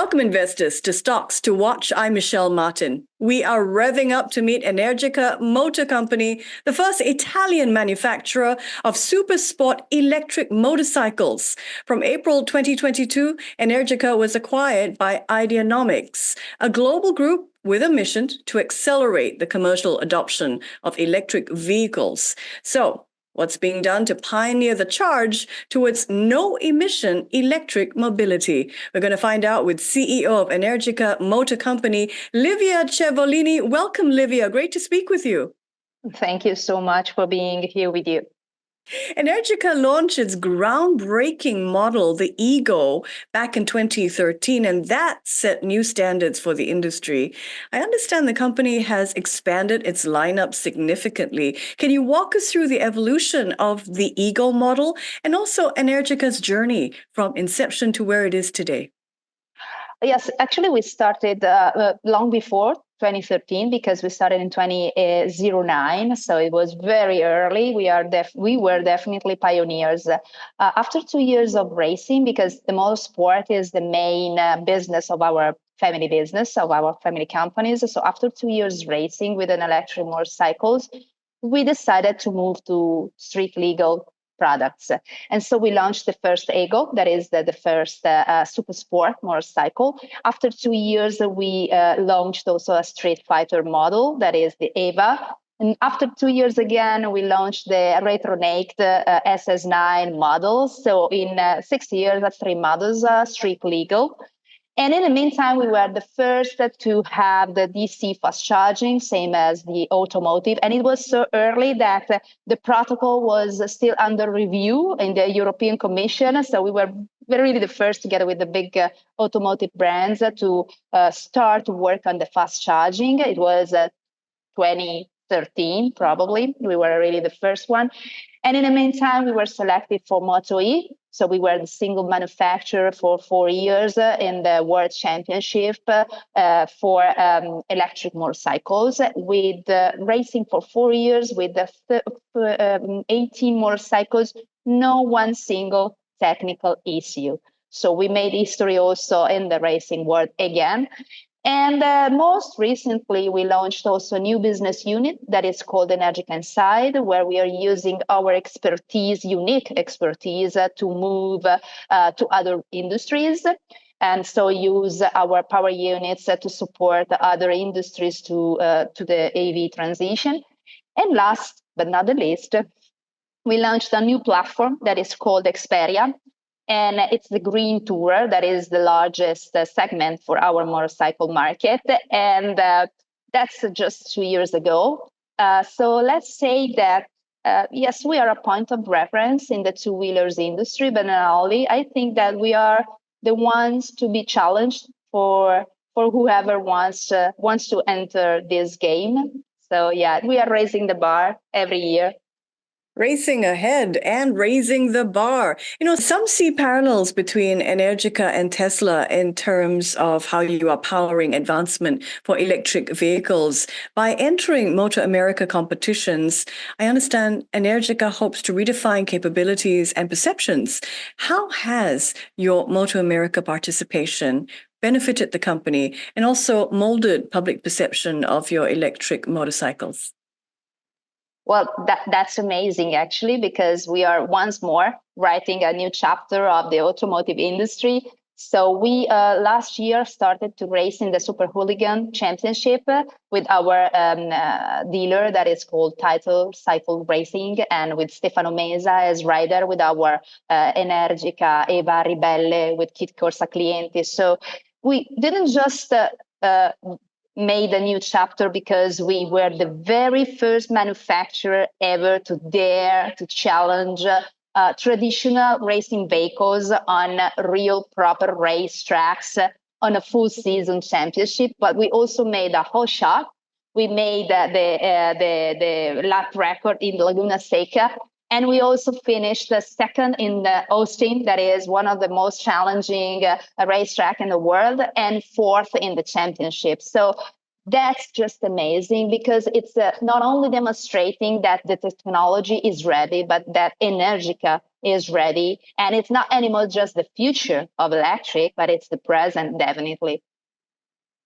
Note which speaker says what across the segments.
Speaker 1: Welcome, investors, to Stocks to Watch. I'm Michelle Martin. We are revving up to meet Energica Motor Company, the first Italian manufacturer of supersport electric motorcycles. From April 2022, Energica was acquired by Ideanomics, a global group with a mission to accelerate the commercial adoption of electric vehicles. So, what's being done to pioneer the charge towards no-emission electric mobility? We're going to find out with CEO of Energica Motor Company, Livia Cevolini. Welcome, Livia. Great to speak with you.
Speaker 2: Thank you so much for being here with you.
Speaker 1: Energica launched its groundbreaking model, the Ego, back in 2013, and that set new standards for the industry. I understand the company has expanded its lineup significantly. Can you walk us through the evolution of the Ego model and also Energica's journey from inception to where it is today?
Speaker 2: Yes, actually, we started long before 2013 because we started in 2009, so it was very early. We were definitely pioneers. After 2 years of racing, because the motorsport is the main business of our family business, of our family companies. So after 2 years racing with an electric motorcycles, we decided to move to street legal products. And so we launched the first Ego, that is the first super sport motorcycle. After 2 years, we launched also a street fighter model, that is the Eva. And after 2 years again, we launched the retro naked SS9 model. So in 6 years, 3 models street legal. And in the meantime, we were the first to have the DC fast charging, same as the automotive. And it was so early that the protocol was still under review in the European Commission. So we were really the first, together with the big automotive brands, to start to work on the fast charging. It was 2013, probably. We were really the first one. And in the meantime, we were selected for MotoE. So we were the single manufacturer for 4 years in the World Championship for electric motorcycles, with racing for 4 years with the 18 motorcycles, no one single technical issue. So we made history also in the racing world again. And most recently, we launched also a new business unit that is called Energica Inside, where we are using our expertise, unique expertise, to move to other industries. And so use our power units to support other industries to the AV transition. And last but not the least, we launched a new platform that is called Xperia. And it's the green tourer that is the largest segment for our motorcycle market. And that's just 2 years ago. So let's say that, yes, we are a point of reference in the two-wheelers industry, but not only. I think that we are the ones to be challenged for whoever wants to enter this game. So yeah, we are raising the bar every year.
Speaker 1: Racing ahead and raising the bar. Some see parallels between Energica and Tesla in terms of how you are powering advancement for electric vehicles. By entering MotoAmerica competitions, I understand Energica hopes to redefine capabilities and perceptions. How has your MotoAmerica participation benefited the company and also molded public perception of your electric motorcycles?
Speaker 2: Well, that's amazing, actually, because we are once more writing a new chapter of the automotive industry. So we last year started to race in the Super Hooligan Championship with our dealer that is called Title Cycle Racing, and with Stefano Mesa as rider with our Energica Eva Ribelle with Kit Corsa Clienti. So we didn't just made a new chapter because we were the very first manufacturer ever to dare to challenge traditional racing vehicles on real proper race tracks on a full season championship. But we also made a whole shot. We made the lap record in Laguna Seca. And we also finished second in Austin, that is one of the most challenging racetrack in the world, and fourth in the championship. So that's just amazing, because it's not only demonstrating that the technology is ready, but that Energica is ready. And it's not anymore just the future of electric, but it's the present, definitely.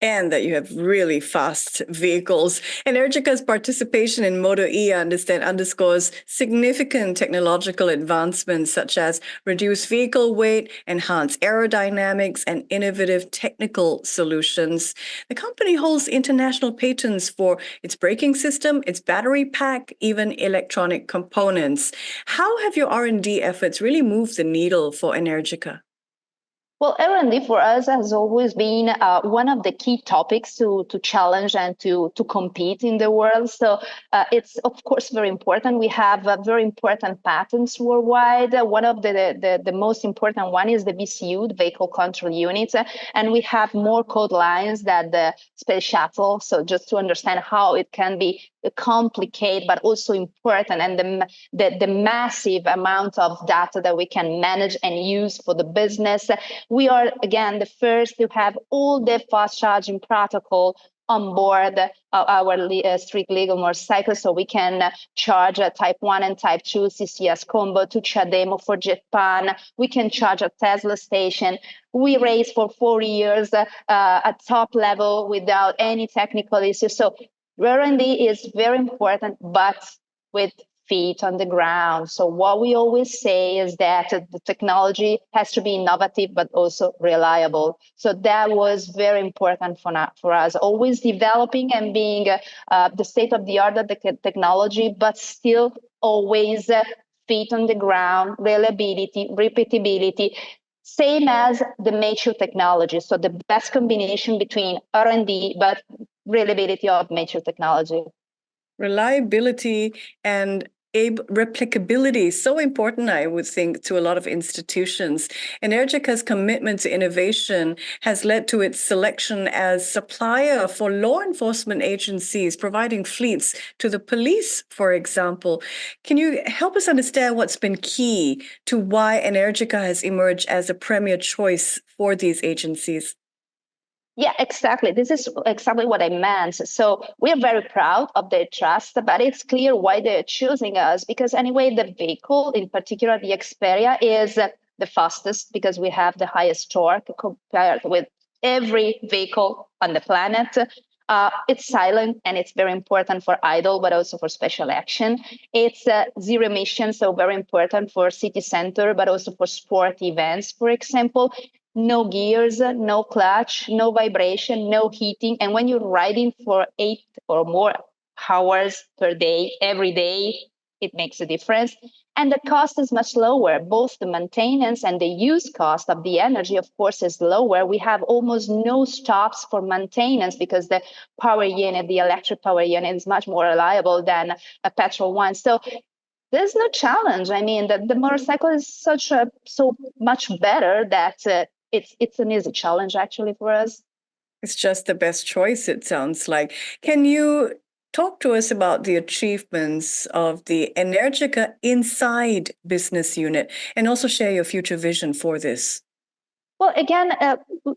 Speaker 1: And that you have really fast vehicles. Energica's participation in MotoE, I understand, underscores significant technological advancements such as reduced vehicle weight, enhanced aerodynamics, and innovative technical solutions. The company holds international patents for its braking system, its battery pack, even electronic components. How have your R&D efforts really moved the needle for Energica?
Speaker 2: Well, R&D for us has always been one of the key topics to challenge and to compete in the world. So it's, of course, very important. We have very important patents worldwide. One of the most important one is the VCU, the Vehicle Control Unit. And we have more code lines than the Space Shuttle. So just to understand how it can be complicated, but also important, and the massive amount of data that we can manage and use for the business. We are, again, the first to have all the fast charging protocol on board our street legal motorcycles, so we can charge a Type 1 and Type 2 CCS combo to CHAdeMO for Japan. We can charge at Tesla station. We race for 4 years at top level without any technical issues. So R&D is very important, but with feet on the ground. So what we always say is that the technology has to be innovative, but also reliable. So that was very important for us, always developing and being the state of the art of the technology, but still always feet on the ground, reliability, repeatability, same as the mature technology. So the best combination between R&D, but reliability of mature technology.
Speaker 1: Reliability and replicability is so important, I would think, to a lot of institutions. Energica's commitment to innovation has led to its selection as supplier for law enforcement agencies, providing fleets to the police, for example. Can you help us understand what's been key to why Energica has emerged as a premier choice for these agencies?
Speaker 2: Yeah, exactly. This is exactly what I meant. So we're very proud of their trust, but it's clear why they're choosing us, because anyway, the vehicle, in particular the Xperia, is the fastest because we have the highest torque compared with every vehicle on the planet. It's silent, and it's very important for idle, but also for special action. It's zero emission, so very important for city center, but also for sport events, for example. No gears, no clutch, no vibration, no heating. And when you're riding for 8 or more hours per day, every day, it makes a difference. And the cost is much lower. Both the maintenance and the use cost of the energy, of course, is lower. We have almost no stops for maintenance because the power unit, the electric power unit, is much more reliable than a petrol one. So there's no challenge. I mean, the motorcycle is so much better that it's an easy challenge actually for us.
Speaker 1: It's just the best choice, it sounds like. Can you talk to us about the achievements of the Energica Inside business unit and also share your future vision for this?
Speaker 2: Well, again,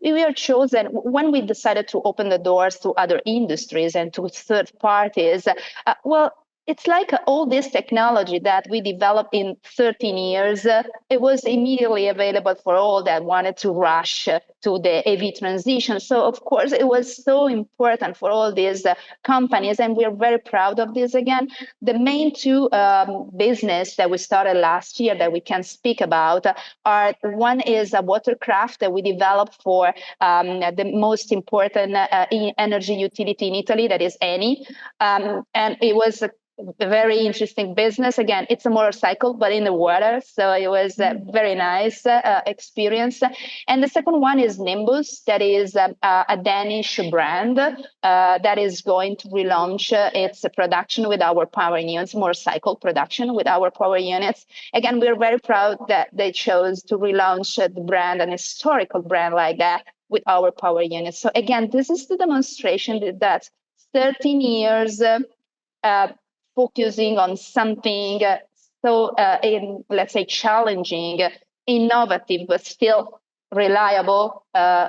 Speaker 2: we are chosen when we decided to open the doors to other industries and to third parties. Well, it's like all this technology that we developed in 13 years, it was immediately available for all that wanted to rush to the AV transition. So, of course, it was so important for all these companies, and we're very proud of this again. The main two business that we started last year that we can speak about are, one is a watercraft that we developed for the most important energy utility in Italy, that is Eni. And it was a very interesting business. Again, it's a motorcycle, but in the water. So it was a very nice experience. And the second one is Nimbus, that is a Danish brand that is going to relaunch its production with our power units, motorcycle production with our power units. Again, we're very proud that they chose to relaunch the brand, an historical brand like that, with our power units. So again, this is the demonstration that 13 years focusing on something let's say, challenging, innovative, but still reliable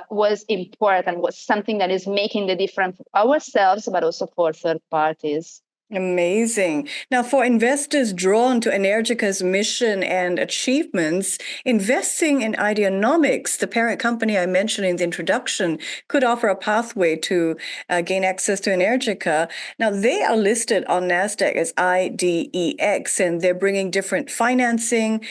Speaker 2: was important, was something that is making the difference for ourselves, but also for third parties.
Speaker 1: Amazing. Now, for investors drawn to Energica's mission and achievements, investing in Ideanomics, the parent company I mentioned in the introduction, could offer a pathway to gain access to Energica. Now, they are listed on NASDAQ as IDEX, and they're bringing different financing,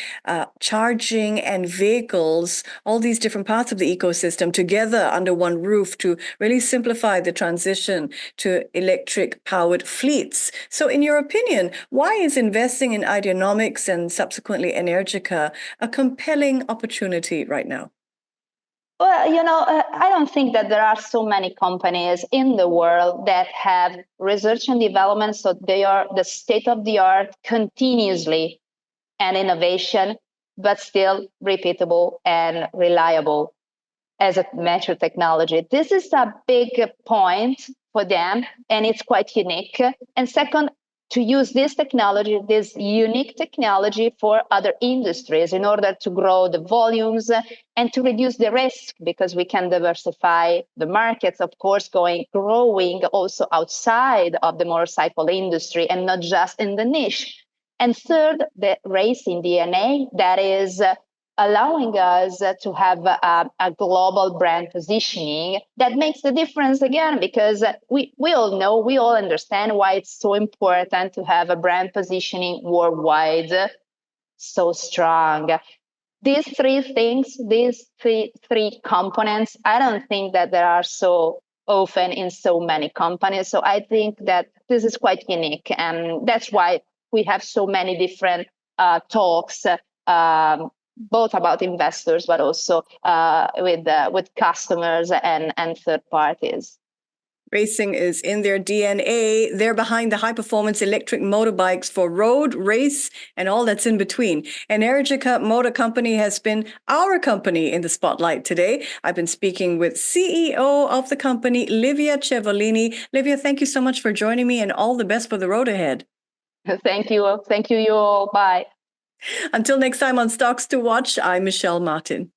Speaker 1: charging, and vehicles, all these different parts of the ecosystem together under one roof to really simplify the transition to electric-powered fleets. So in your opinion, why is investing in Ideanomics and subsequently Energica a compelling opportunity right now?
Speaker 2: Well, I don't think that there are so many companies in the world that have research and development, so they are the state of the art continuously and innovation, but still repeatable and reliable as a mature technology. This is a big point for them, and it's quite unique. And second, to use this technology, this unique technology for other industries in order to grow the volumes and to reduce the risk, because we can diversify the markets, of course, growing also outside of the motorcycle industry and not just in the niche. And third, the racing DNA that is allowing us to have a global brand positioning that makes the difference again, because we all know, we all understand why it's so important to have a brand positioning worldwide so strong. These three things, these three components, I don't think that there are so often in so many companies. So I think that this is quite unique, and that's why we have so many different talks, both about investors, but also with customers and third parties.
Speaker 1: Racing is in their DNA. They're behind the high-performance electric motorbikes for road, race, and all that's in between. Energica Motor Company has been our company in the spotlight today. I've been speaking with CEO of the company, Livia Cevolini. Livia, thank you so much for joining me, and all the best for the road ahead.
Speaker 2: Thank you. Thank you, you all. Bye.
Speaker 1: Until next time on Stocks to Watch, I'm Michelle Martin.